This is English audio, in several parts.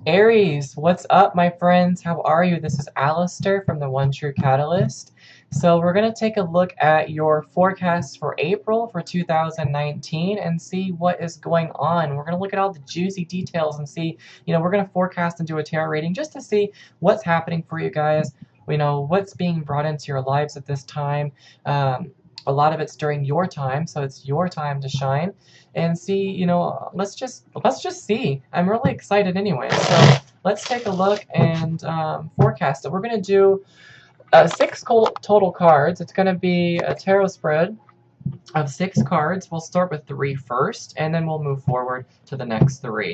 Aries, what's up, my friends? How are you? This is Alistair from the One True Catalyst. So we're going to take a look at your forecast for April for 2019 and see what is going on. We're going to look at all the juicy details and see, we're going to forecast and do a tarot reading just to see what's happening for you guys, what's being brought into your lives at this time. A lot of it's during your time, so it's your time to shine and see, let's just see. I'm really excited anyway. So let's take a look and forecast it. We're going to do six total cards. It's going to be a tarot spread of 6 cards. We'll start with 3 first, and then we'll move forward to the next 3.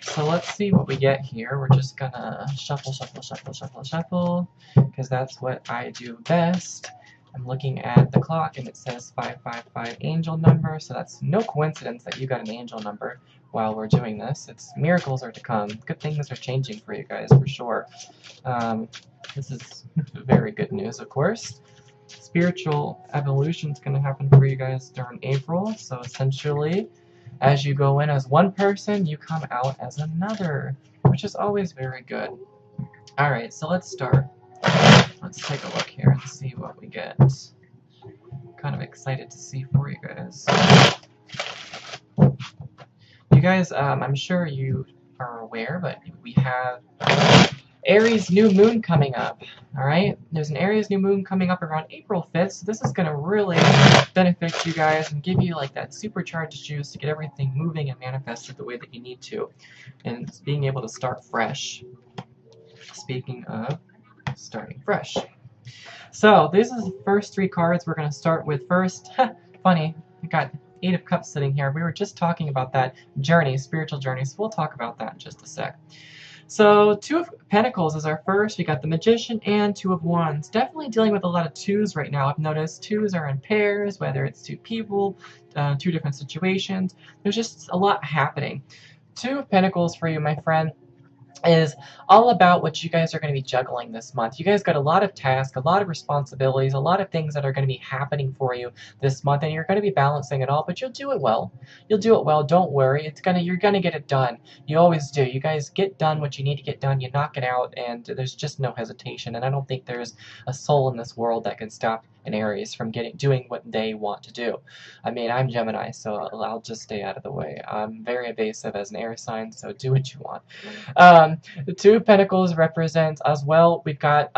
So let's see what we get here. We're just going to shuffle, shuffle, shuffle, shuffle, shuffle, because that's what I do best. I'm looking at the clock and it says 555 angel number, so that's no coincidence that you got an angel number while we're doing this. It's miracles are to come. Good things are changing for you guys for sure. This is very good news, of course. Spiritual evolution is going to happen for you guys during April, so essentially as you go in as one person, you come out as another, which is always very good. Alright, so let's start. Let's take a look here and see what we get. Kind of excited to see for you guys. You guys, I'm sure you are aware, but we have Aries new moon coming up. Alright? There's an Aries new moon coming up around April 5th, so this is going to really benefit you guys and give you like that supercharged juice to get everything moving and manifested the way that you need to. And being able to start fresh. Speaking of starting fresh. So these are the first 3 cards we're going to start with first. Funny, I got 8 of Cups sitting here. We were just talking about that journey, spiritual journey, so we'll talk about that in just a sec. So 2 of Pentacles is our first. We got the Magician and 2 of Wands. Definitely dealing with a lot of 2s right now. I've noticed 2s are in pairs, whether it's 2 people, 2 different situations. There's just a lot happening. 2 of Pentacles for you, my friend, is all about what you guys are going to be juggling this month. You guys got a lot of tasks, a lot of responsibilities, a lot of things that are going to be happening for you this month, and you're going to be balancing it all, but you'll do it well. You'll do it well. Don't worry. You're going to get it done. You always do. You guys get done what you need to get done. You knock it out, and there's just no hesitation, and I don't think there's a soul in this world that can stop an Aries from doing what they want to do. I mean, I'm Gemini, so I'll just stay out of the way. I'm very evasive as an air sign, so do what you want. The 2 of Pentacles represents as well. We've got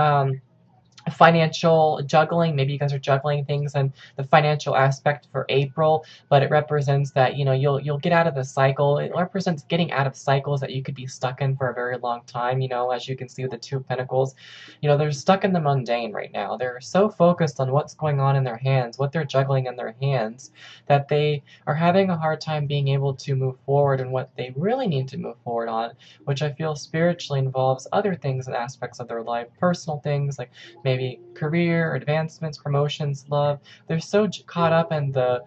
financial juggling. Maybe you guys are juggling things and the financial aspect for April, but it represents that you'll get out of the cycle. It represents getting out of cycles that you could be stuck in for a very long time. As you can see with the 2 of Pentacles, they're stuck in the mundane right now. They're so focused on what's going on in their hands, what they're juggling in their hands, that they are having a hard time being able to move forward in what they really need to move forward on, which I feel spiritually involves other things and aspects of their life, personal things like maybe career, advancements, promotions, love. They're so caught up in the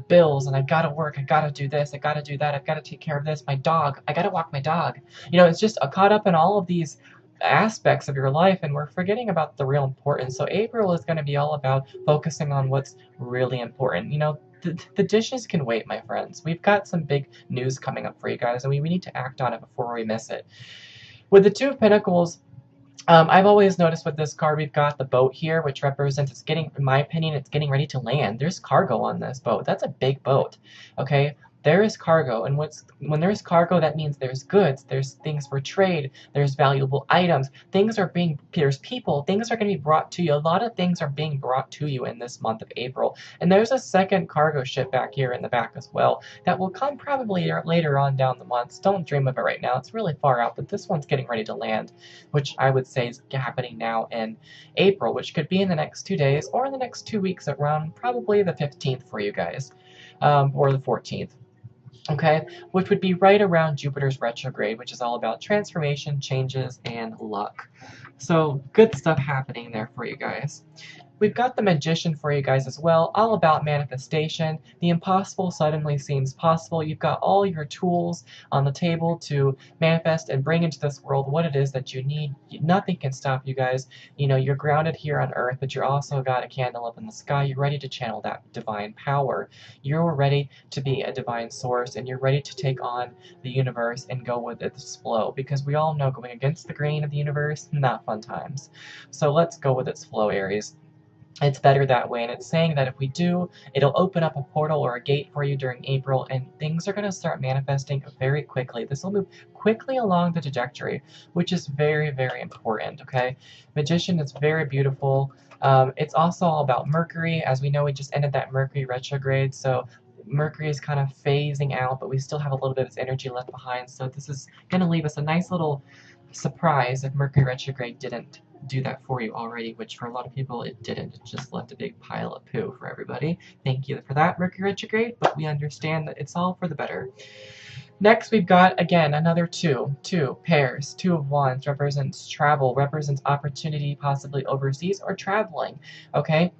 bills, and I gotta work, I gotta do this, I gotta do that, I've gotta take care of this, my dog, I gotta walk my dog. It's just caught up in all of these aspects of your life, and we're forgetting about the real important. So April is going to be all about focusing on what's really important. The dishes can wait, my friends. We've got some big news coming up for you guys, and we need to act on it before we miss it. With the 2 of Pentacles, I've always noticed with this card, we've got the boat here, which represents in my opinion, it's getting ready to land. There's cargo on this boat. That's a big boat, okay? There is cargo, and when there's cargo, that means there's goods, there's things for trade, there's valuable items, there's people, things are going to be brought to you. A lot of things are being brought to you in this month of April. And there's a second cargo ship back here in the back as well that will come probably later on down the months. Don't dream of it right now. It's really far out, but this one's getting ready to land, which I would say is happening now in April, which could be in the next 2 days or in the next 2 weeks around probably the 15th for you guys, or the 14th. Okay, which would be right around Jupiter's retrograde, which is all about transformation, changes, and luck. So good stuff happening there for you guys. We've got the Magician for you guys as well, all about manifestation. The impossible suddenly seems possible. You've got all your tools on the table to manifest and bring into this world what it is that you need. Nothing can stop you guys. You know, you're grounded here on earth, but you're also got a candle up in the sky. You're ready to channel that divine power. You're ready to be a divine source, and you're ready to take on the universe and go with its flow, because we all know going against the grain of the universe, not fun times. So let's go with its flow, Aries. It's better that way, and it's saying that if we do, it'll open up a portal or a gate for you during April, and things are going to start manifesting very quickly. This will move quickly along the trajectory, which is very, very important, okay? Magician is very beautiful. It's also all about Mercury. As we know, we just ended that Mercury retrograde, so Mercury is kind of phasing out, but we still have a little bit of its energy left behind, so this is going to leave us a nice little surprise if Mercury retrograde didn't do that for you already, which for a lot of people it didn't. It just left a big pile of poo for everybody. Thank you for that, Mercury retrograde, but we understand that it's all for the better. Next, we've got, again, another two pairs. Two of Wands represents travel, represents opportunity, possibly overseas or traveling, okay?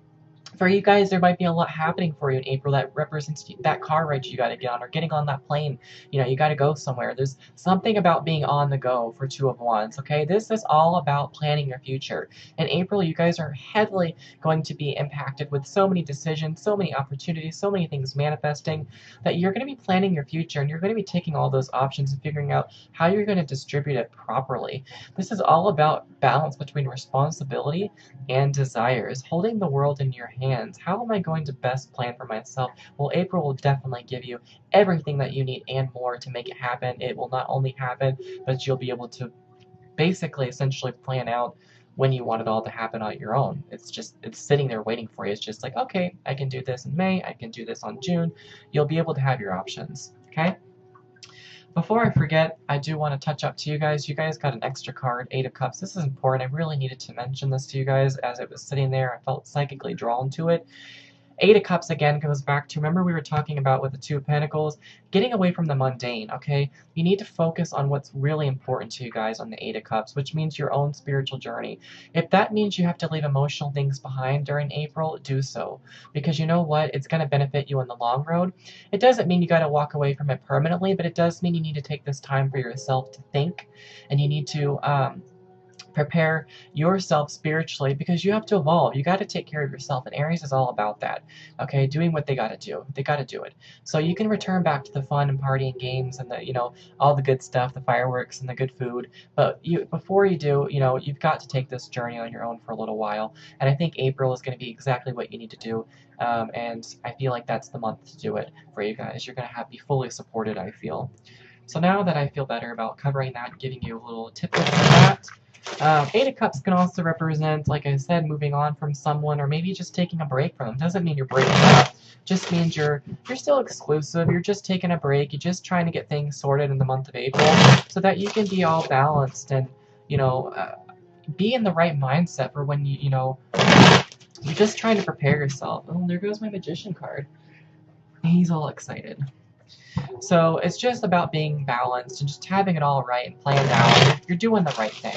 For you guys, there might be a lot happening for you in April that represents that car ride you got to get on, or getting on that plane. You know, you got to go somewhere. There's something about being on the go for Two of Wands, okay? This is all about planning your future. In April, you guys are heavily going to be impacted with so many decisions, so many opportunities, so many things manifesting, that you're going to be planning your future, and you're going to be taking all those options and figuring out how you're going to distribute it properly. This is all about balance between responsibility and desires, holding the world in your hands. How am I going to best plan for myself? Well, April will definitely give you everything that you need and more to make it happen. It will not only happen, but you'll be able to basically essentially plan out when you want it all to happen on your own. It's sitting there waiting for you. It's just like, okay, I can do this in May, I can do this on June. You'll be able to have your options, okay? Before I forget, I do want to touch up to you guys. You guys got an extra card, Eight of Cups. This is important. I really needed to mention this to you guys as it was sitting there. I felt psychically drawn to it. Eight of Cups again goes back to, remember we were talking about with the Two of Pentacles, getting away from the mundane, okay? You need to focus on what's really important to you guys on the Eight of Cups, which means your own spiritual journey. If that means you have to leave emotional things behind during April, do so. Because you know what? It's going to benefit you in the long road. It doesn't mean you got to walk away from it permanently, but it does mean you need to take this time for yourself to think, and you need to prepare yourself spiritually, because you have to evolve. You got to take care of yourself, and Aries is all about that, okay? Doing what they got to do. They got to do it. So you can return back to the fun and partying games and the, you know, all the good stuff, the fireworks and the good food, but before you do, you know, you've got to take this journey on your own for a little while, and I think April is going to be exactly what you need to do, and I feel like that's the month to do it for you guys. You're going to be fully supported, I feel. So now that I feel better about covering that, giving you a little tip for that, Eight of Cups can also represent, like I said, moving on from someone, or maybe just taking a break from them. Doesn't mean you're breaking up. Just means you're still exclusive. You're just taking a break. You're just trying to get things sorted in the month of April so that you can be all balanced and, you know, be in the right mindset for when you know, you're just trying to prepare yourself. Oh, there goes my Magician card. He's all excited. So it's just about being balanced and just having it all right and planned out. You're doing the right thing.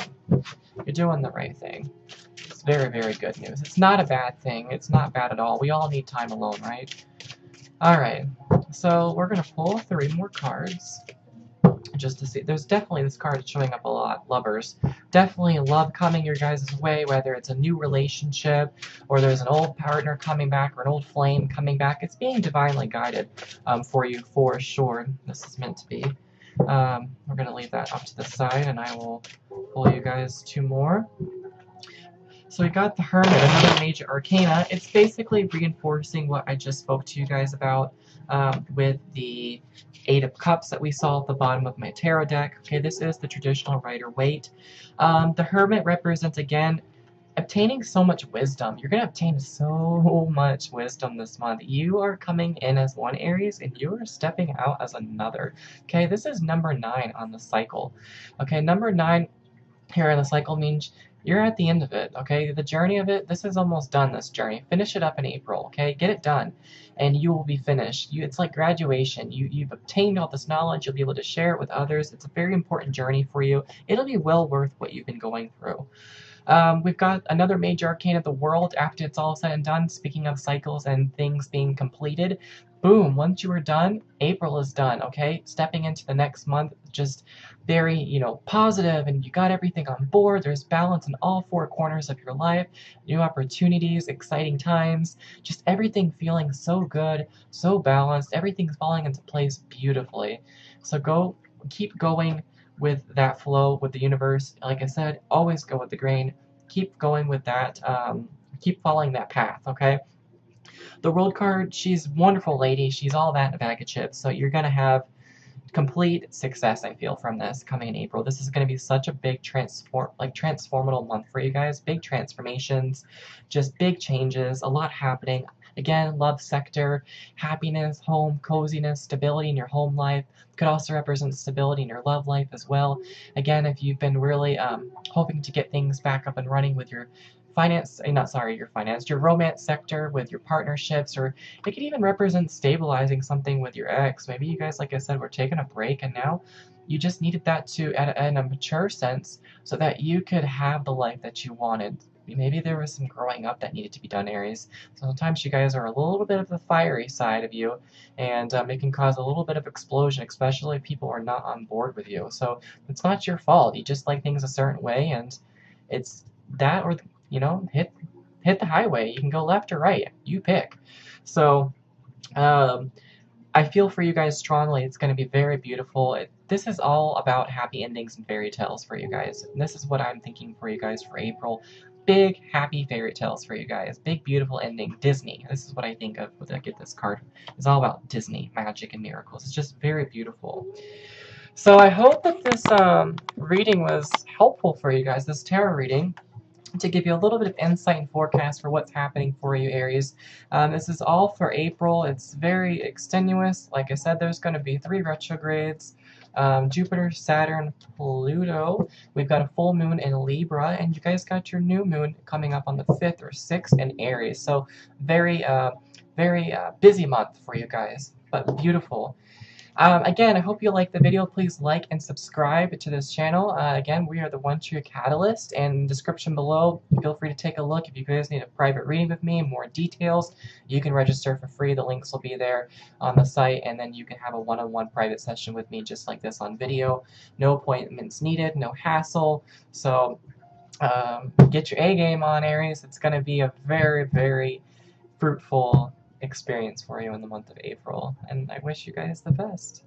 You're doing the right thing. It's very, very good news. It's not a bad thing. It's not bad at all. We all need time alone, right? All right. So we're going to pull 3 more cards just to see. There's definitely this card showing up a lot. Lovers. Definitely love coming your guys' way, whether it's a new relationship or there's an old partner coming back or an old flame coming back. It's being divinely guided for you for sure. This is meant to be. We're going to leave that off to the side, and I will pull you guys 2 more. So we got the Hermit, another major arcana. It's basically reinforcing what I just spoke to you guys about with the Eight of Cups that we saw at the bottom of my tarot deck. Okay, this is the traditional Rider-Waite. The Hermit represents, again, obtaining so much wisdom. You're going to obtain so much wisdom this month. You are coming in as one Aries, and you are stepping out as another. Okay, this is number 9 on the cycle. Okay, number 9 here in the cycle means you're at the end of it, okay? The journey of it, this is almost done, this journey. Finish it up in April, okay? Get it done, and you will be finished. It's like graduation. You've obtained all this knowledge. You'll be able to share it with others. It's a very important journey for you. It'll be well worth what you've been going through. We've got another major arcane of the world after it's all said and done. Speaking of cycles and things being completed, boom, once you are done, April is done, okay? Stepping into the next month, just very, positive, and you got everything on board. There's balance in all four corners of your life, new opportunities, exciting times, just everything feeling so good, so balanced, everything's falling into place beautifully. So keep going with that flow with the universe. Like I said, always go with the grain. Keep going with that. Keep following that path, okay? The world card, she's a wonderful lady. She's all that in a bag of chips. So you're going to have complete success, I feel, from this coming in April. This is going to be such a big transformative month for you guys. Big transformations, just big changes, a lot happening. Again, love sector, happiness, home, coziness, stability in your home life. Could also represent stability in your love life as well. Again, if you've been really hoping to get things back up and running with your your romance sector with your partnerships, or it could even represent stabilizing something with your ex. Maybe you guys, like I said, were taking a break and now you just needed that in a mature sense, so that you could have the life that you wanted. Maybe there was some growing up that needed to be done, Aries. Sometimes you guys are a little bit of the fiery side of you, and it can cause a little bit of explosion, especially if people are not on board with you. So it's not your fault. You just like things a certain way, and it's that, or hit the highway. You can go left or right. You pick. So um, I feel for you guys strongly. It's going to be very beautiful. This is all about happy endings and fairy tales for you guys. And this is what I'm thinking for you guys for April. Big happy fairy tales for you guys. Big beautiful ending. Disney. This is what I think of when I get this card. It's all about Disney, magic, and miracles. It's just very beautiful. So I hope that this reading was helpful for you guys. This tarot reading, to give you a little bit of insight and forecast for what's happening for you, Aries. This is all for April. It's very extenuous. Like I said, there's going to be 3 retrogrades. Jupiter, Saturn, Pluto. We've got a full moon in Libra, and you guys got your new moon coming up on the 5th or 6th in Aries. So very busy month for you guys, but beautiful. Again, I hope you liked the video. Please like and subscribe to this channel. Again, we are the One True Catalyst, and description below, feel free to take a look. If you guys need a private reading with me, more details, you can register for free. The links will be there on the site, and then you can have a one-on-one private session with me just like this on video. No appointments needed, no hassle. So get your A game on, Aries. It's going to be a very, very fruitful experience for you in the month of April, and I wish you guys the best.